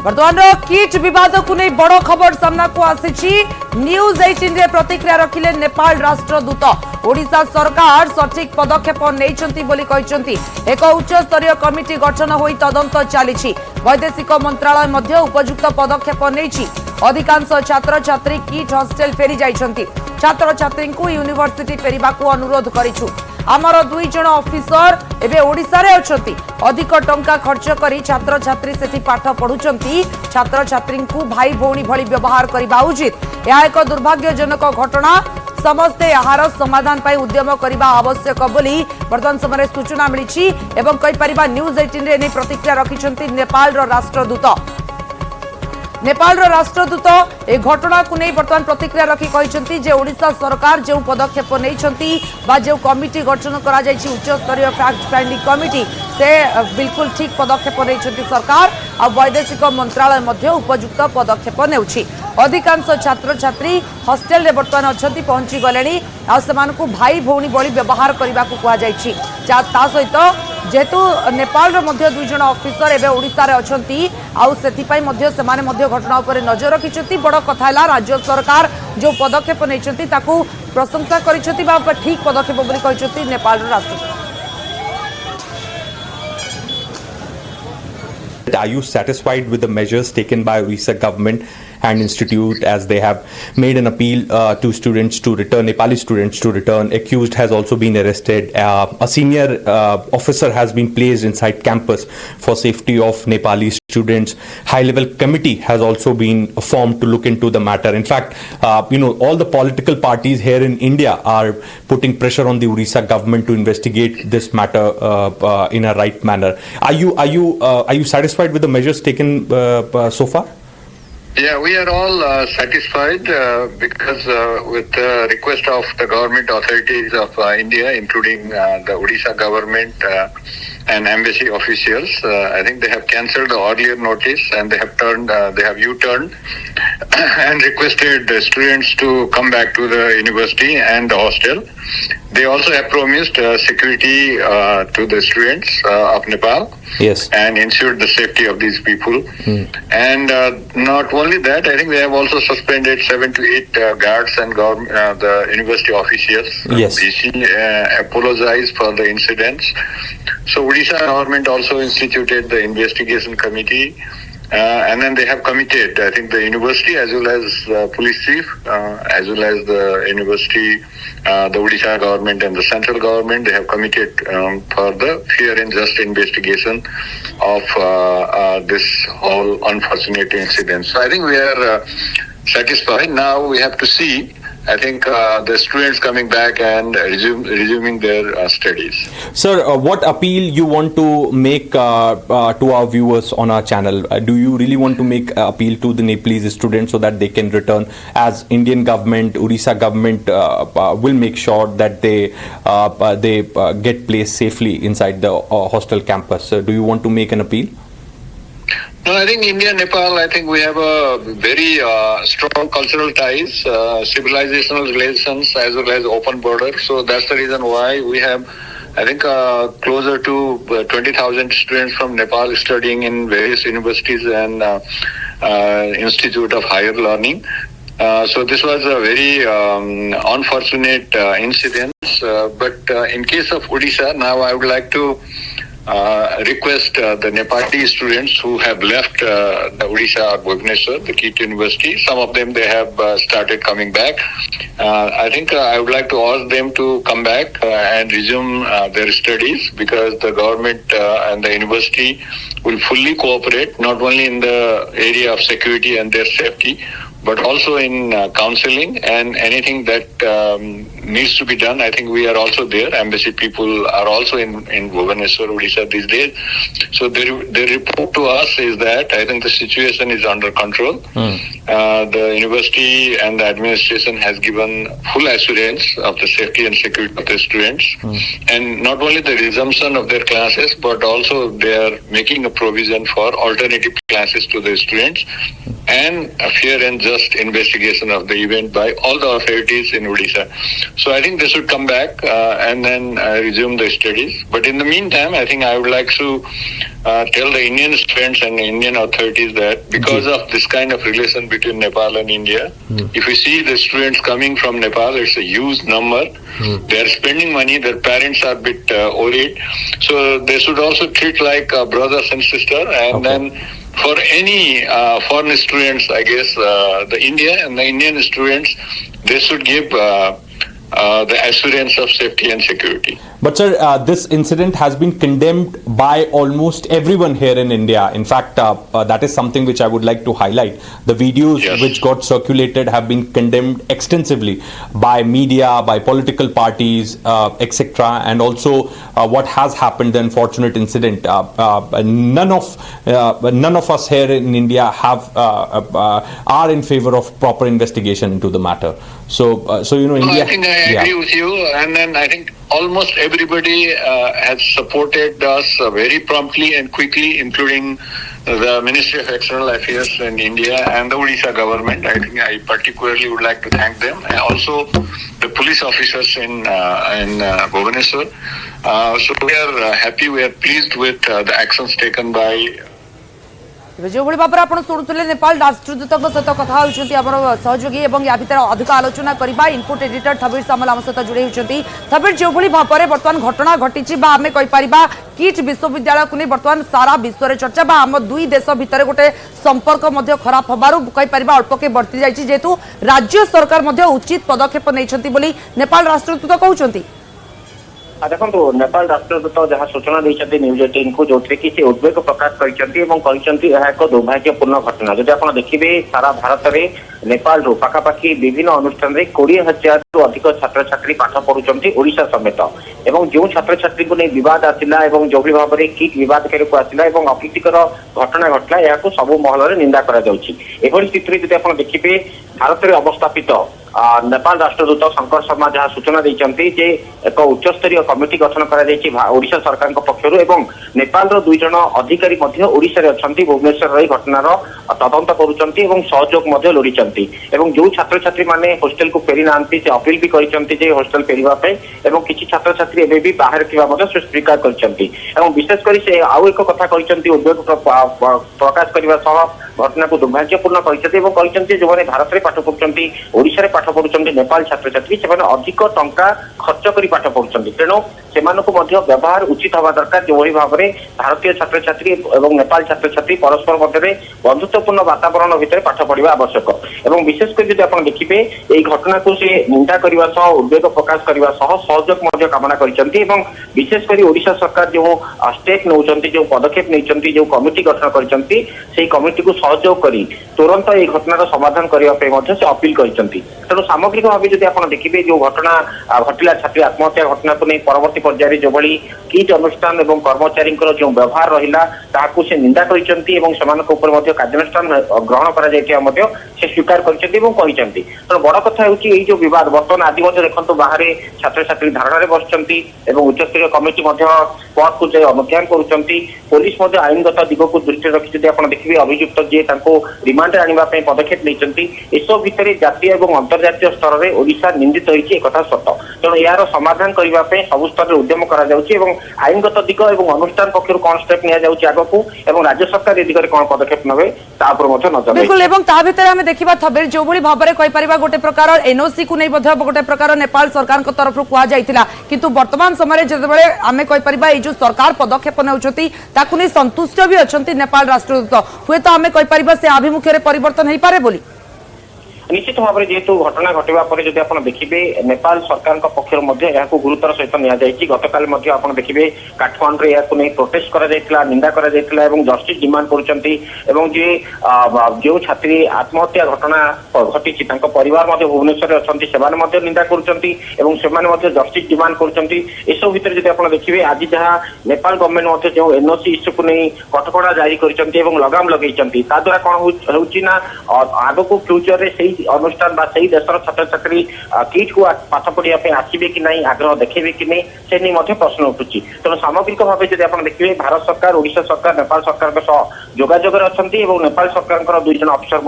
वर्तमान किट विवाद को नहीं बड़ खबर सामना को आसी न्यूज 18 रे प्रतिक्रिया रखिले नेपाल राष्ट्रदूत ओडिशा सरकार सठिक पदक्षेप नहीं एक उच्च स्तरीय कमिटी गठन होई तदंत चली वैदेशिक मंत्रालय मध्य उपयुक्त पदक्षेप नहीं अधिकांश छात्र छात्री किट हॉस्टल फेरी जाइछंती छात्र छात्री को यूनिवर्सिटी फेरिबा को अनुरोध करिछु आमर 2 जण ऑफिसर एबे ओडिसा रे अछंती अधिक टंका खर्च करी छात्र छात्री सेठी पाठ पढुचंती छात्र छात्री को भाई भौणी भली व्यवहार करबा उचित यह एक दुर्भाग्यजनक घटना समस्ते यार समाधान पाई उद्यम करबा आवश्यक बोली वर्तमान समय सूचना मिली एवं कहि परिबा न्यूज 18 रे नै प्रतिक्रिया रखिछंती नेपाल रो राष्ट्रदूत ए घटना को नहीं वर्तमान प्रतिक्रिया रखी कहते जे ओडिशा सरकार जो पदक्षेप नहीं जो कमिटी गठन करा जायछि उच्च स्तरीय फैक्ट फाइंडिंग कमिटी से बिल्कुल ठीक पदक्षेप नहीं सरकार आ वैदेशिक मंत्रालय मध्य उपयुक्त पदक्षेप नेउछि अधिकांश छात्र छात्री हॉस्टल रे वर्तमान अछंती पहुंची गलेनी आ समान को भाई भौणी बळी व्यवहार करबा को कुआ जायछि ता सहित जेहेतु नेपाल रो मध्य 2 जण ऑफिसर एबे ओडिसा रे अछंती आउ सेथि पई मध्य समान मध्य घटना ऊपर नजर रखिछंती बड़ कथा हला राज्य सरकार जो पदक्षेप नैछंती ताकू प्रशंसा करिछंती बा ठीक पदक्षेप बोली कहिछंती नेपाल रो राष्ट्रपति। Are you satisfied with the measures taken by Orissa government and institute as they have made an appeal to students to return, Nepali students to return? Accused has also been arrested. A senior officer has been placed inside campus for safety of Nepali students. High-level committee has also been formed to look into the matter. In fact, all the political parties here in India are putting pressure on the Orissa government to investigate this matter in a right manner. Are you satisfied with the measures taken so far? Yeah, we are all satisfied because with the request of the government authorities of India, including the Odisha government and embassy officials, I think they have cancelled the earlier notice and they have U-turned and requested the students to come back to the university and the hostel. They also have promised security to the students of Nepal. Yes. And ensured the safety of these people. And not only that, I think they have also suspended 7 to 8 guards and the university officials. Yes. BC apologized for the incidents. So Odisha government also instituted the investigation committee. And then they have committed, I think, the university as well as police chief, as well as the university, the Odisha government and the central government, they have committed for the fair and just investigation of this whole unfortunate incident. So I think we are satisfied. Now we have to see, I think, the students coming back and resuming their studies. Sir, what appeal you want to make to our viewers on our channel? Do you really want to make appeal to the Nepalese students so that they can return, as Indian government, Odisha government will make sure that they get placed safely inside the hostel campus? Do you want to make an appeal? No, I think India and Nepal, I think we have a very strong cultural ties, civilizational relations, as well as open border. So that's the reason why we have, I think, closer to 20,000 students from Nepal studying in various universities and Institute of Higher Learning. So this was a very unfortunate incident. But in case of Odisha, now I would like to request the Nepali students who have left the Odisha or Bhubaneswar, the KIT University. Some of them, they have started coming back. I think I would like to ask them to come back and resume their studies, because the government and the university will fully cooperate, not only in the area of security and their safety, but also in counseling and anything that needs to be done. I think we are also there. Embassy people are also in Bhubaneswar, Odisha these days. So their report to us is that I think the situation is under control. The university and the administration has given full assurance of the safety and security of the students. And not only the resumption of their classes, but also they are making a provision for alternative classes to the students and a fair and just investigation of the event by all the authorities in Odisha. So I think they should come back and then resume the studies. But in the meantime, I think I would like to tell the Indian students and the Indian authorities that because of this kind of relation between Nepal and India, if you see the students coming from Nepal, it's a huge number. They are spending money. Their parents are a bit worried. So they should also treat like brothers and sisters. And then for any foreign students, I guess the India and the Indian students, they should give the assurance of safety and security. But sir, this incident has been condemned by almost everyone here in India. In fact, that is something which I would like to highlight. The videos which got circulated have been condemned extensively by media, by political parties, etc. And also what has happened, the unfortunate incident. None of us here in India are in favor of proper investigation into the matter. So India. I think I agree with you, and then I think almost everybody has supported us very promptly and quickly, including the Ministry of External Affairs in India and the Odisha government. I think I particularly would like to thank them, and also the police officers in Bhubaneswar. So we are happy, we are pleased with the actions taken by. जो भाई भाव आप शुणुले नेपाल राष्ट्रदूत सहित कथा होती सहयोगी और या भितर अधिक आलोचना करवा इनपुट एडिटर थबीर सामल आम सहित जोड़ी होती थबीर जो भाव में बर्तमान घटना घटी आम कहीपर किट विश्वविद्यालय को नहीं बर्तमान सारा विश्व में चर्चा आम दुई देश भितर गोटे संपर्क खराब होबार कहीपर अल्पके बढ़ती जाइए जेहेतु राज्य सरकार उचित पदक्षेप नहीं नेपाल राष्ट्रदूत कहते देखो नेपाल राष्ट्रदूत जहाँ सूचना देते न्यूज 18 को जो कि उद्वेग प्रकाश करते एक दुर्भाग्यपूर्ण घटना जब आप देखिए सारा भारत में नेपाल रू पाखापाखि विभिन्न अनुष्ठान में 20,000 रु अधिक छात्र छात्री पाठ पढ़ुंट ओडिशा समेत एवं जो छात्र छात्री को नहीं विवाद आसिला जो भी भाव में किट विवाद को आसिला अप्रीतिकर घटना घटला या सब महल में निंदा करा स्थिति जब आप देखिए भारत में अवस्थापित नेपाल राष्ट्रदूत शंकर शर्मा जहाँ सूचना देते एक उच्चस्तरीय कमिटी गठन करा सरकार पक्षर एवं नेपाल दुई जन अधिकारी ओडिशा अच्छा भुवनेश्वर घटनार तदंत करुँच सहयोग लोड़ी जो छात्र छात्री मैंने होस्टेल को फेरी ना अपील भी कर होस्टेल फेरवाई किसी छात्र छात्री एवं भी बाहर से स्वीकार कर विशेषकर से आउ एक कथा उद्वेग प्रकाश करने घटना को दुर्भाग्यपूर्ण कहते जो भारत में पाठ पढ़ुंट ओडिशा पाठ पढ़ुंट नेपाल छात्र छात्री से अधिक टंका खर्च कर पाठ पढ़ुंट तेणु से व्यवहार उचित हवा दरकार जो भाव में भारतीय छात्र छात्री और नेपाल छात्र छात्री परस्पर मध्य बंधुत्वपूर्ण वातावरण भितर पाठ पढ़ा आवश्यक और विशेषकर जब आप देखिए ये घटना को से निंदा करने उद्वेग प्रकाश करने सहयोग कामना कर विशेषकर ओडिशा सरकार जो स्टेप नौ जो पदक्षेप नहीं जो कमिटी गठन कर कमिटी को सहयोग कर तुरंत ये घटनार समाधान करने से अपील कर तेणु सामग्रिक भाव जब आप देखिए जो घटना घटला छात्री आत्महत्या घटना को नहीं परवर्ती पर्यायर जो भाई किट अनुष्ठान और कर्मचारी जो व्यवहार रहा से निंदा कर कार्यानुष्ठान ग्रहण कर स्वीकार कर बड़ कथा है जो बद बर्तमान आदि देखो बाहर छात्र छात्री धारणा बस उच्चस्तरीय कमिटी स्पॉट को अनुध्यान कर पुलिस आईनगत दिग को दृष्टि रखी आप देखिए अभियुक्त जी रिमांड आने पदक्षेप नहीं एसब भितर जातीय और अंतर्जातीय स्तर में ओडिशा निंदित होती सत तेणु यार समाधान करने सब स्तर में उद्यम कर आईनगत दिग और अनुष्ठान पक्ष कौन स्टेप निगू और राज्य सरकार दिगरे कौन पदक्षेप ने नजर देखा थबीर जो भाव में कहीपर गोटे प्रकार एनओसी को नहीं गोटे प्रकार नेपाल सरकार तरफ कहुला किंतु वर्तमान समय जब आम कहीपर जो सरकार पदक्षेप नहीं संतुष्ट भी अच्छा नेपाल राष्ट्रदूत हुए तो आम कहीपर से आभिमुख्य परिवर्तन हो पारे बोली निश्चित भाव में जेहेतु घटना घटवा जब आप देखिए नेपाल सरकार पक्षर गुरुतर सहित नि गतकाल आप देखिए काठमांडू या प्रोटेस्ट करा निंदा करा जस्टिस डिमांड कर जो छात्री आत्महत्या घटना घटी परिवार भुवनेश्वर अच्छा से निंदा कर जस्टिस डिमांड कर भितर जब आप देखिए आज जहाँ नेपाल गवर्नमेंट जो एनओसी इश्यू को नहीं कटकड़ा जारी कर लगाम लगे द्वारा कौन आग को फ्यूचर में अनुष्ठान देशर छात्र छात्री किट को पाठ पढ़ा आसवे कि नहीं आग्रह देखेबे कि नहीं से नहीं प्रश्न उठुची तेणु सामग्रिक भाव जब आप देखिए भारत सरकार ओडिशा सरकार नेपाल सरकार जोगाजोग अच्छा नेपाल सरकार दुई जन अफिसर